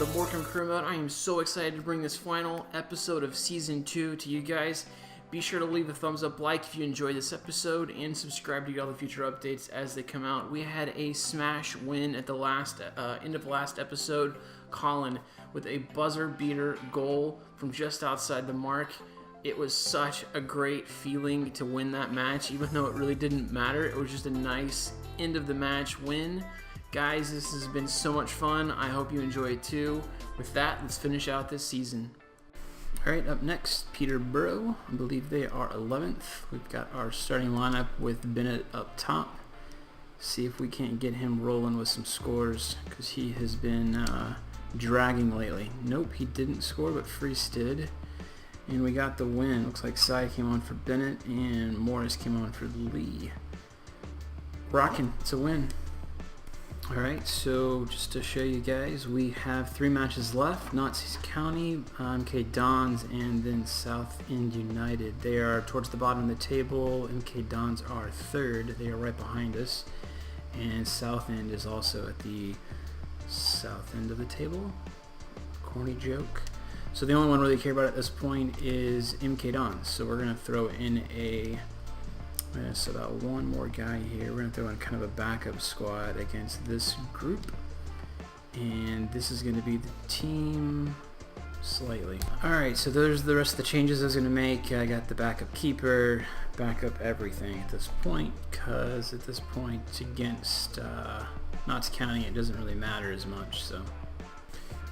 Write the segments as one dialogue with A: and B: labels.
A: of the Morecambe Career Mode. I am so excited to bring this final episode of Season 2 to you guys. Be sure to leave a thumbs up like if you enjoyed this episode and subscribe to get all the future updates as they come out. We had a smash win at the end of the last episode. Colin with a buzzer beater goal from just outside the mark. It was such a great feeling to win that match, even though it really didn't matter. It was just a nice end of the match win. Guys, this has been so much fun. I hope you enjoy it too. With that, let's finish out this season. Alright, up next, Peterborough. I believe they are 11th. We've got our starting lineup with Bennett up top. See if we can't get him rolling with some scores, because he has been dragging lately. Nope, he didn't score, but Freese did. And we got the win. Looks like Sai came on for Bennett, and Morris came on for Lee. Rockin', it's a win. Alright, so just to show you guys, we have 3 matches left. Nazis County, MK Dons, and then South End United. They are towards the bottom of the table. MK Dons are 3rd. They are right behind us. And South End is also at the south end of the table. Corny joke. So the only one really care about at this point is MK Dons. So we're going to throw in so about one more guy here. We're going to throw in kind of a backup squad against this group. And this is going to be the team slightly. Alright, so there's the rest of the changes I was going to make. I got the backup keeper, backup everything at this point, because at this point against Notts County it doesn't really matter as much. So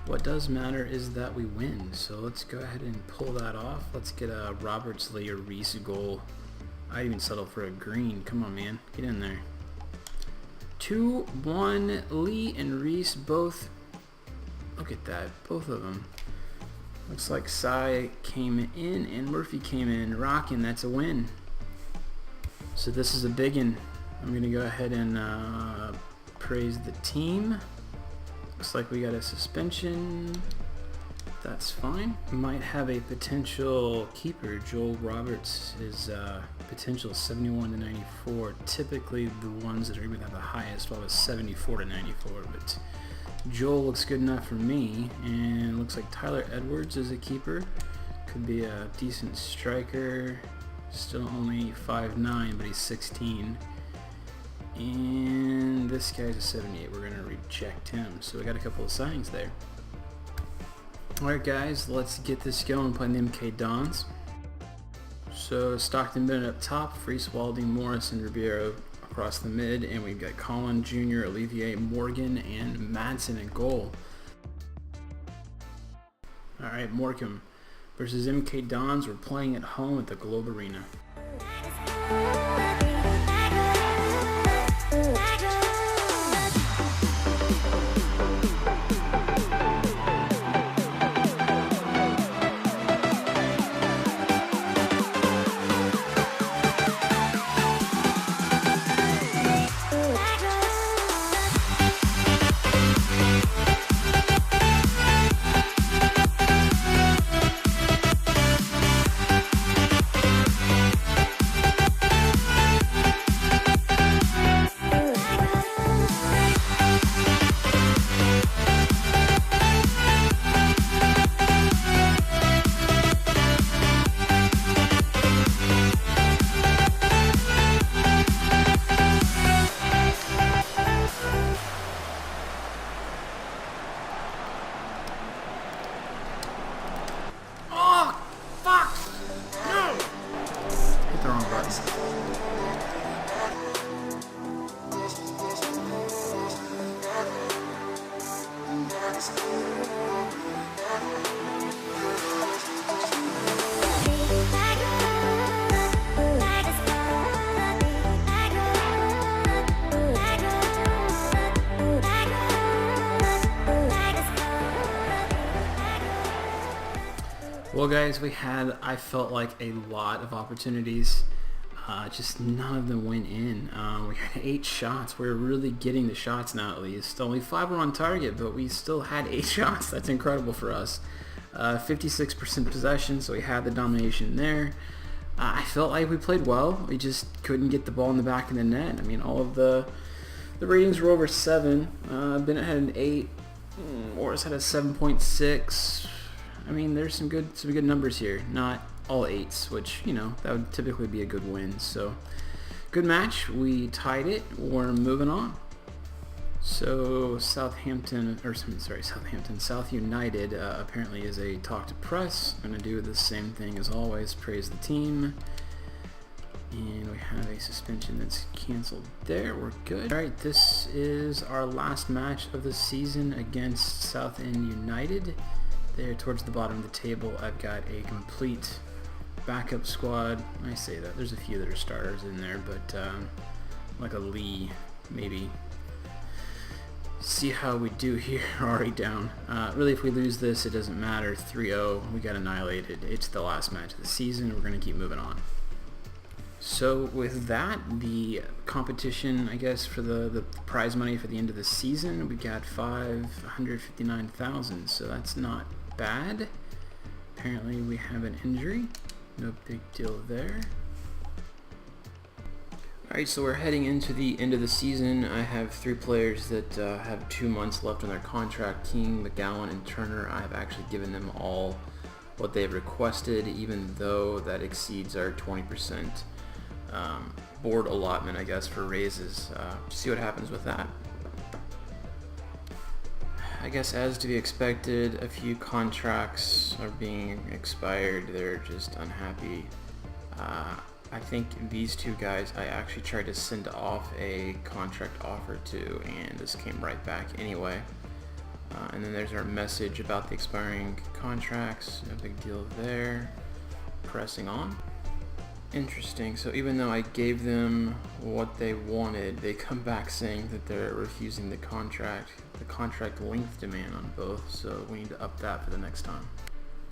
A: what does matter is that we win. So let's go ahead and pull that off. Let's get a Roberts, Lee, or Reese goal. I'd even settle for a green. Come on, man. Get in there. 2-1. Lee and Reese both. Look at that. Both of them. Looks like Sai came in and Murphy came in. Rockin'. That's a win. So this is a big one. I'm going to go ahead and praise the team. Looks like we got a suspension. That's fine. Might have a potential keeper. Joel Roberts is potential 71 to 94. Typically the ones that are going to have the highest will have a 74 to 94, but Joel looks good enough for me. And looks like Tyler Edwards is a keeper. Could be a decent striker. Still only 5'9", but he's 16. And this guy's a 78. We're going to reject him. So we got a couple of signings there. Alright guys, let's get this going playing the MK Dons. So Stockton Bennett up top, Freese, Walding, Morris, and Ribeiro across the mid, and we've got Colin Jr., Olivier, Morgan, and Madsen in goal. Alright, Morecambe versus MK Dons. We're playing at home at the Globe Arena. Well guys, I felt like a lot of opportunities, just none of them went in. We had 8 shots. We're really getting the shots now at least. Only 5 were on target, but we still had 8 shots. That's incredible for us. 56% possession, so we had the domination there. I felt like we played well. We just couldn't get the ball in the back of the net. I mean, all of the ratings were over 7. Bennett had an 8. Morris had a 7.6. I mean, there's some good numbers here. Not all 8s, which, you know, that would typically be a good win. So, good match. We tied it. We're moving on. So, South United apparently is a talk to press. I'm going to do the same thing as always, praise the team. And we have a suspension that's canceled there. We're good. Alright, this is our last match of the season against South End United. There towards the bottom of the table, I've got a complete backup squad. I say that. There's a few that are starters in there, but like a Lee, maybe. See how we do here. Already down. Really, if we lose this, it doesn't matter. 3-0, we got annihilated. It's the last match of the season. We're going to keep moving on. So with that, the competition, I guess, for the prize money for the end of the season, we got $559,000. So that's not bad. Apparently, we have an injury. No big deal there. Alright, so we're heading into the end of the season. I have 3 players that have 2 months left on their contract. King, McGowan, and Turner. I have actually given them all what they've requested, even though that exceeds our 20% board allotment, I guess, for raises. See what happens with that. I guess as to be expected, a few contracts are being expired. They're just unhappy. I think these 2 guys I actually tried to send off a contract offer to, and this came right back anyway. And then there's our message about the expiring contracts. No big deal there. Pressing on. Interesting. So even though I gave them what they wanted, they come back saying that they're refusing the contract length demand on both. So we need to up that for the next time.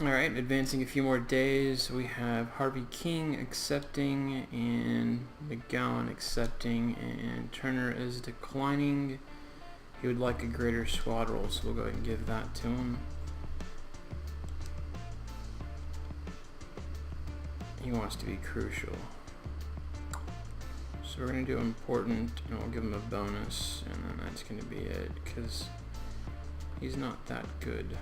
A: Alright, advancing a few more days, we have Harvey King accepting and McGowan accepting, and Turner is declining. He would like a greater squad roll, so we'll go ahead and give that to him. He wants to be crucial. So we're going to do important, and we'll give him a bonus, and then that's going to be it, because he's not that good.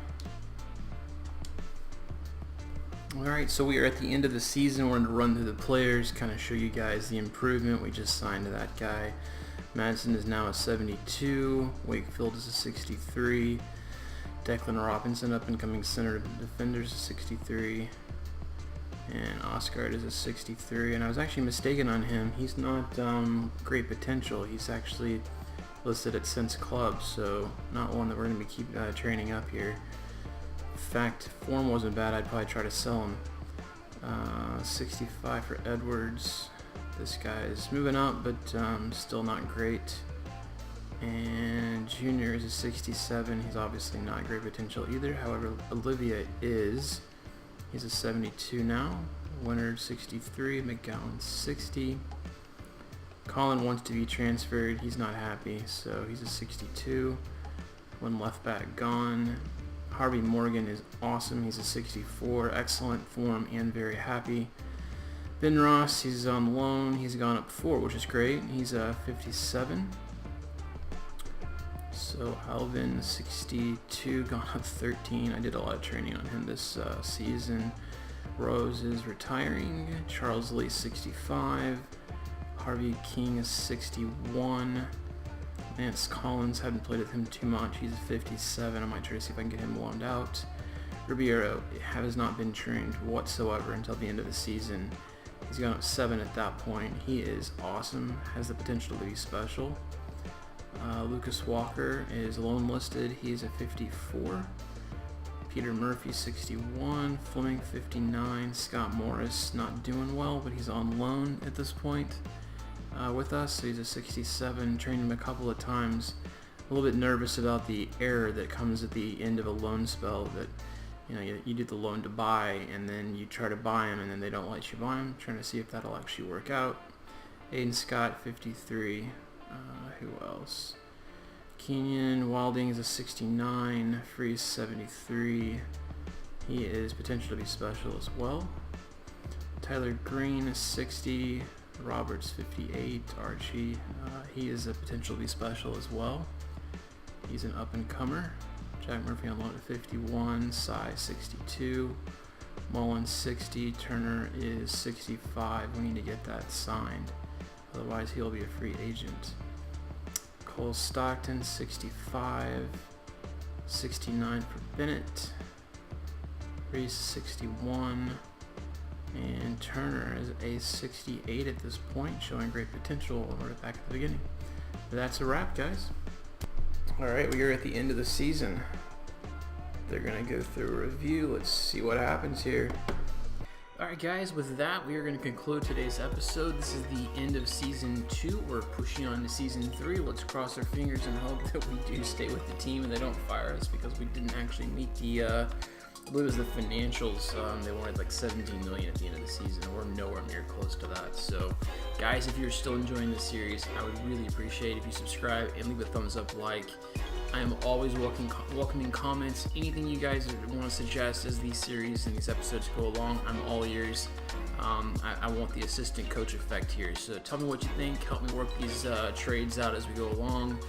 A: Alright, so we are at the end of the season. We're going to run through the players, kind of show you guys the improvement. We just signed that guy. Madison is now a 72. Wakefield is a 63. Declan Robinson, up and coming center defender, is a 63. And Oscar is a 63. And I was actually mistaken on him. He's not great potential. He's actually listed at Sense Club, so not one that we're going to be keep training up here. In fact, form wasn't bad. I'd probably try to sell him. 65 for Edwards. This guy is moving up, but still not great. And Junior is a 67. He's obviously not great potential either. However, Olivia is. He's a 72 now. Winner 63. McGowan 60. Colin wants to be transferred. He's not happy, so he's a 62. One left back gone. Harvey Morgan is awesome. He's a 64. Excellent form and very happy. Ben Ross, he's on loan. He's gone up 4, which is great. He's a 57. So Alvin, 62, gone up 13. I did a lot of training on him this season. Rose is retiring. Charles Lee, 65. Harvey King is 61. Lance Collins, haven't played with him too much. He's a 57. I might try to see if I can get him loaned out. Ribeiro has not been trained whatsoever until the end of the season. He's gone up 7 at that point. He is awesome. Has the potential to be special. Lucas Walker is loan listed. He's a 54. Peter Murphy, 61. Fleming, 59. Scott Morris, not doing well, but he's on loan at this point with us. So he's a 67. Trained him a couple of times. A little bit nervous about the error that comes at the end of a loan spell, that you do the loan to buy, and then you try to buy him, and then they don't let you buy him. Trying to see if that'll actually work out. Aiden Scott, 53. Who else? Kenyon Wilding is a 69. Freeze, 73. He is potential to be special as well. Tyler Green is 60. Roberts, 58. Archie, he is a potential to be special as well. He's an up-and-comer. Jack Murphy unloaded 51, size 62, Mullins 60, Turner is 65. We need to get that signed, otherwise he'll be a free agent. Cole Stockton 65, 69 for Bennett, Reese 61, and Turner is a 68 at this point, showing great potential right back at the beginning. But that's a wrap, guys. Alright, we are at the end of the season. They're going to go through a review. Let's see what happens here. Alright guys, with that, we are going to conclude today's episode. This is the end of Season 2. We're pushing on to Season 3. Let's cross our fingers and hope that we do stay with the team and they don't fire us, because we didn't actually meet the, I believe it was the financials. They wanted like $17 million at the end of the season. We're nowhere near close to that. So guys, if you're still enjoying this series, I would really appreciate if you subscribe and leave a thumbs up like. I am always welcoming comments, anything you guys want to suggest as these series and these episodes go along. I'm all ears. I want the assistant coach effect here, so tell me what you think. Help me work these trades out as we go along.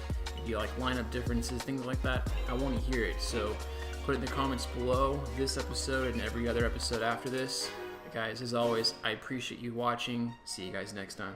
A: If you like lineup differences, things like that, I want to hear it. So put it in the comments below this episode and every other episode after this. Guys, as always, I appreciate you watching. See you guys next time.